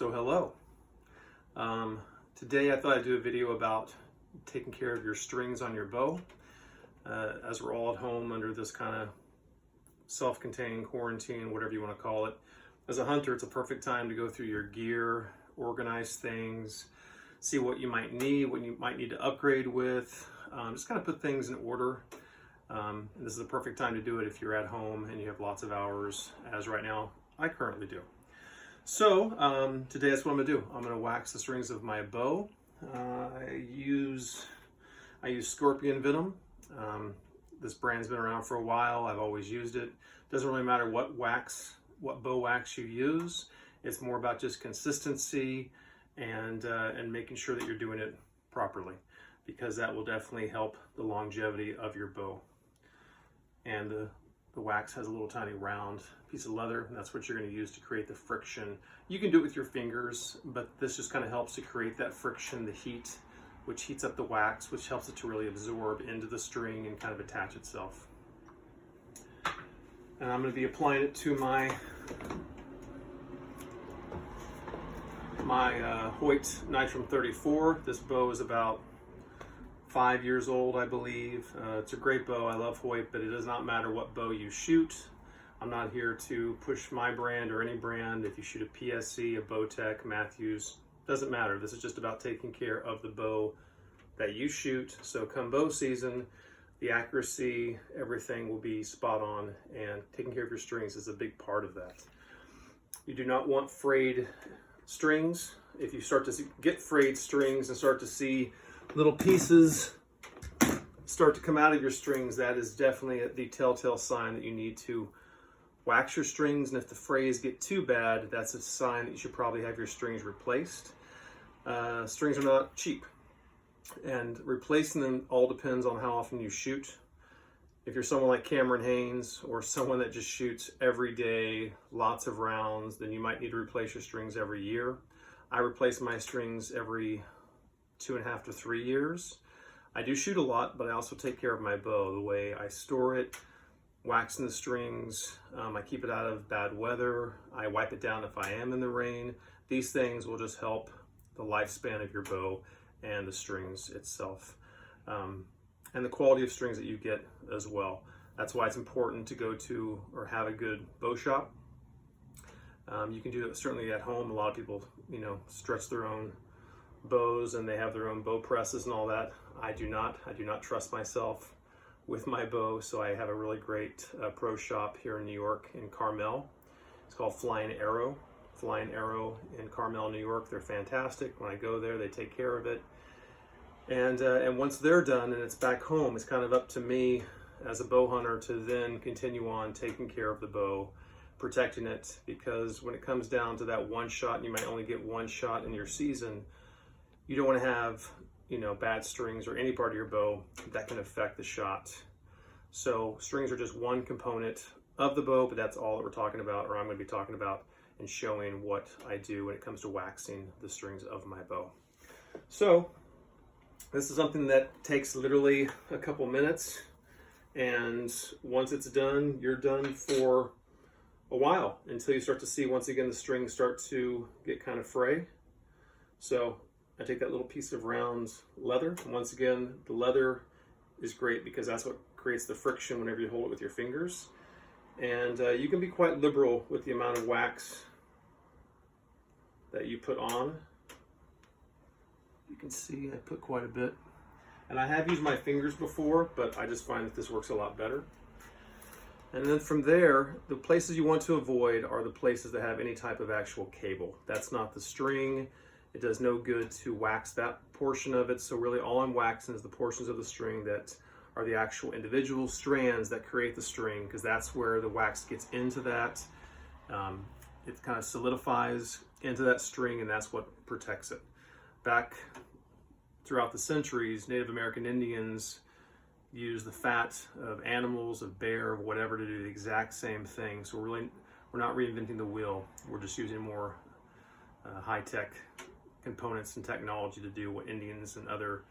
So hello. Today I thought I'd do a video about taking care of your strings on your bow. As we're all at home under this kind of self-contained quarantine, whatever you want to call it. As a hunter, it's a perfect time to go through your gear, organize things, see what you might need, what you might need to upgrade with, just kind of put things in order. And this is a perfect time to do it if you're at home and you have lots of hours, as right now I currently do. So today that's what I'm gonna do. I'm gonna wax the strings of my bow. I use scorpion venom. This brand's been around for a while. I've always used it. Doesn't really matter what bow wax you use. It's more about just consistency and making sure that you're doing it properly, because that will definitely help the longevity of your bow. And the wax has a little tiny round piece of leather, and that's what you're going to use to create the friction. You can do it with your fingers, but this just kind of helps to create that friction, the heat, which heats up the wax, which helps it to really absorb into the string and kind of attach itself. And I'm going to be applying it to my Hoyt Nitrum 34. This bow is about 5 years old, I believe. It's a great bow. I love Hoyt, but it does not matter what bow you shoot. I'm not here to push my brand or any brand. If you shoot a PSC, a Bowtech, Matthews, doesn't matter. This is just about taking care of the bow that you shoot. So come bow season, the accuracy, everything will be spot on, and taking care of your strings is a big part of that. You do not want frayed strings. If you start to get frayed strings and start to see little pieces start to come out of your strings, that is definitely the telltale sign that you need to wax your strings. And if the frays get too bad, that's a sign that you should probably have your strings replaced. Strings are not cheap, and replacing them all depends on how often you shoot. If you're someone like Cameron Haynes or someone that just shoots every day, lots of rounds, then you might need to replace your strings every year. I replace my strings every 2.5 to 3 years. I do shoot a lot, but I also take care of my bow, the way I store it, waxing the strings. I keep it out of bad weather. I wipe it down if I am in the rain. These things will just help the lifespan of your bow and the strings itself. And the quality of strings that you get as well. That's why it's important to go to or have a good bow shop. You can do it certainly at home. A lot of people, stretch their own bows and they have their own bow presses and all that. I do not trust myself with my bow, so I have a really great pro shop here in New York, in Carmel. It's called Flying Arrow in Carmel, New York. They're fantastic. When I go there, they take care of it. And once they're done and it's back home, it's kind of up to me as a bow hunter to then continue on taking care of the bow, protecting it, because when it comes down to that one shot, and you might only get one shot in your season, you don't want to have bad strings or any part of your bow that can affect the shot. So strings are just one component of the bow, but that's all that we're talking about, or I'm going to be talking about and showing what I do when it comes to waxing the strings of my bow. So this is something that takes literally a couple minutes, and once it's done, you're done for a while, until you start to see, once again, the strings start to get kind of fray. So I take that little piece of round leather, and once again, the leather is great because that's what creates the friction whenever you hold it with your fingers. And you can be quite liberal with the amount of wax that you put on. You can see I put quite a bit. And I have used my fingers before, but I just find that this works a lot better. And then from there, the places you want to avoid are the places that have any type of actual cable. That's not the string. It does no good to wax that portion of it. So really all I'm waxing is the portions of the string that are the actual individual strands that create the string, because that's where the wax gets into that. It kind of solidifies into that string, and that's what protects it. Back throughout the centuries, Native American Indians used the fat of animals, of bear, of whatever, to do the exact same thing. So we're not reinventing the wheel. We're just using more high-tech components and technology to do what Indians and other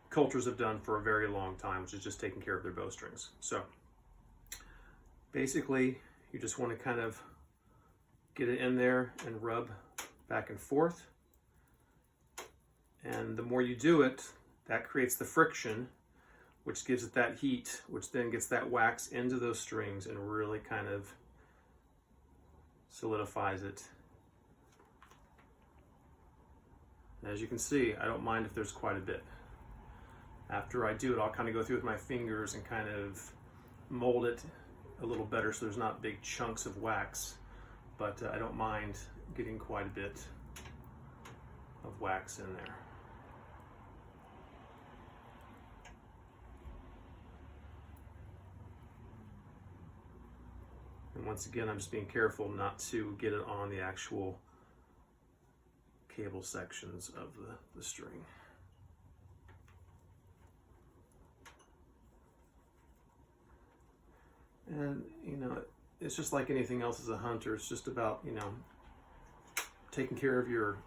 cultures have done for a very long time, which is just taking care of their bowstrings. So basically, you just want to kind of get it in there and rub back and forth. And the more you do it, that creates the friction, which gives it that heat, which then gets that wax into those strings and really kind of solidifies it. And as you can see, I don't mind if there's quite a bit. After I do it, I'll kind of go through with my fingers and kind of mold it a little better so there's not big chunks of wax, but I don't mind getting quite a bit of wax in there. And once again, I'm just being careful not to get it on the actual cable sections of the string. And, you know, it's just like anything else as a hunter. It's just about, you know, taking care of your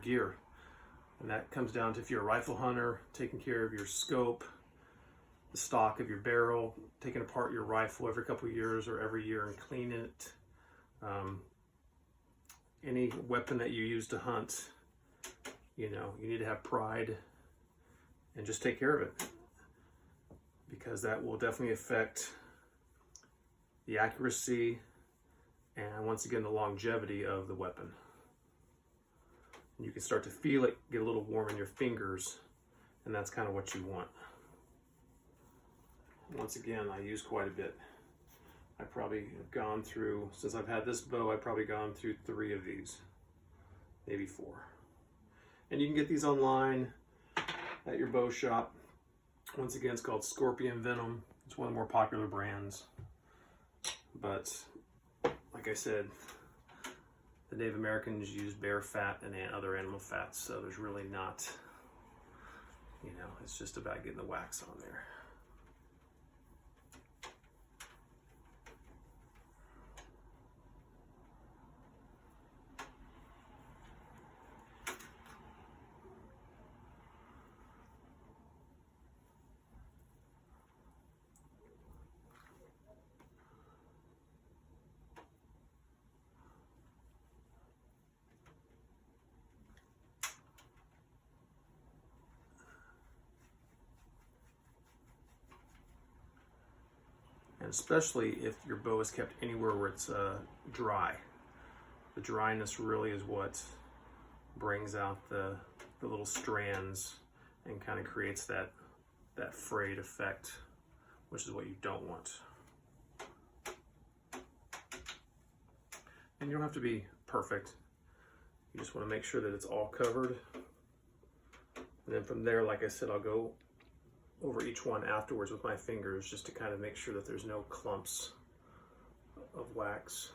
gear. And that comes down to, if you're a rifle hunter, taking care of your scope, the stock of your barrel, taking apart your rifle every couple of years or every year and cleaning it. Any weapon that you use to hunt, you know, you need to have pride and just take care of it, because that will definitely affect the accuracy and, once again, the longevity of the weapon. And you can start to feel it get a little warm in your fingers, and that's kind of what you want. Once again, I use quite a bit. I probably have gone through, since I've had this bow, I've probably gone through 3 of these, maybe 4. And you can get these online at your bow shop. Once again, it's called Scorpion Venom. It's one of the more popular brands. But like I said, the Native Americans used bear fat and other animal fats, so there's really not, you know, it's just about getting the wax on there. Especially if your bow is kept anywhere where it's dry. The dryness really is what brings out the little strands and kind of creates that frayed effect, which is what you don't want. And you don't have to be perfect. You just want to make sure that it's all covered. And then from there, like I said, I'll go over each one afterwards with my fingers, just to kind of make sure that there's no clumps of wax.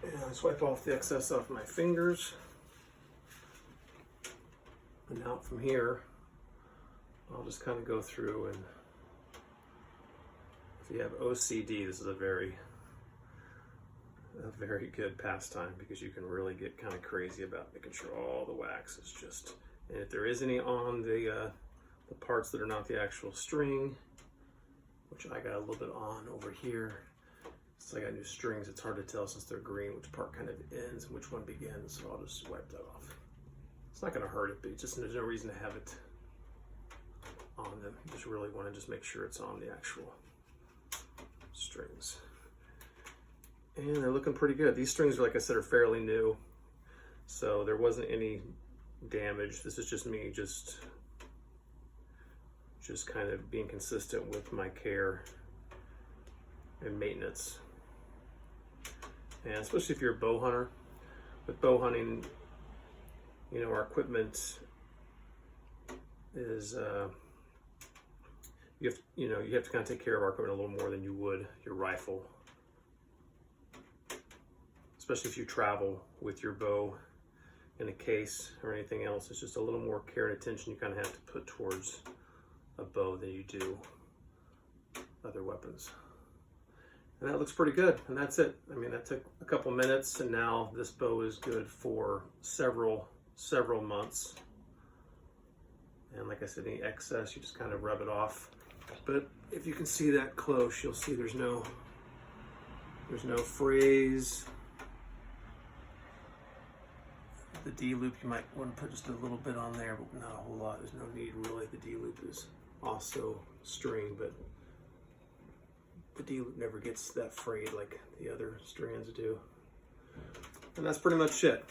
And I just wipe off the excess off my fingers. And now from here, I'll just kind of go through, and if you have OCD, this is a very good pastime, because you can really get kind of crazy about making sure all the wax is just, and if there is any on the parts that are not the actual string, which I got a little bit on over here. Since I got new strings, it's hard to tell since they're green which part kind of ends and which one begins, so I'll just wipe that off. It's not going to hurt it, but just there's no reason to have it on them. You just really want to just make sure it's on the actual strings. And they're looking pretty good. These strings, like I said, are fairly new, so there wasn't any damage. This is just me just kind of being consistent with my care and maintenance. And especially if you're a bow hunter, with bow hunting, you know, our equipment is you have to kind of take care of our equipment a little more than you would your rifle, especially if you travel with your bow in a case or anything else. It's just a little more care and attention you kind of have to put towards a bow than you do other weapons. And that looks pretty good, and that's it. I mean, that took a couple minutes, and now this bow is good for several months. And like I said, any excess, you just kind of rub it off. But if you can see that close, you'll see there's no frays. The D-loop, you might want to put just a little bit on there, but not a whole lot. There's no need really. The D-loop is also string, but the D-loop never gets that frayed like the other strands do. And that's pretty much it.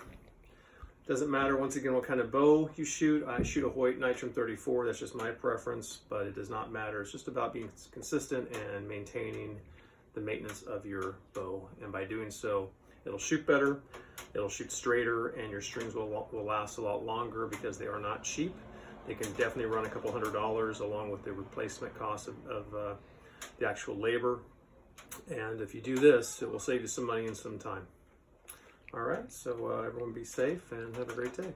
Doesn't matter, once again, what kind of bow you shoot. I shoot a Hoyt Nitrum 34. That's just my preference, but it does not matter. It's just about being consistent and maintaining the maintenance of your bow. And by doing so, it'll shoot better, it'll shoot straighter, and your strings will last a lot longer because they are not cheap. They can definitely run a couple $100 along with the replacement cost of the actual labor. And if you do this, it will save you some money and some time. All right, so everyone be safe and have a great day.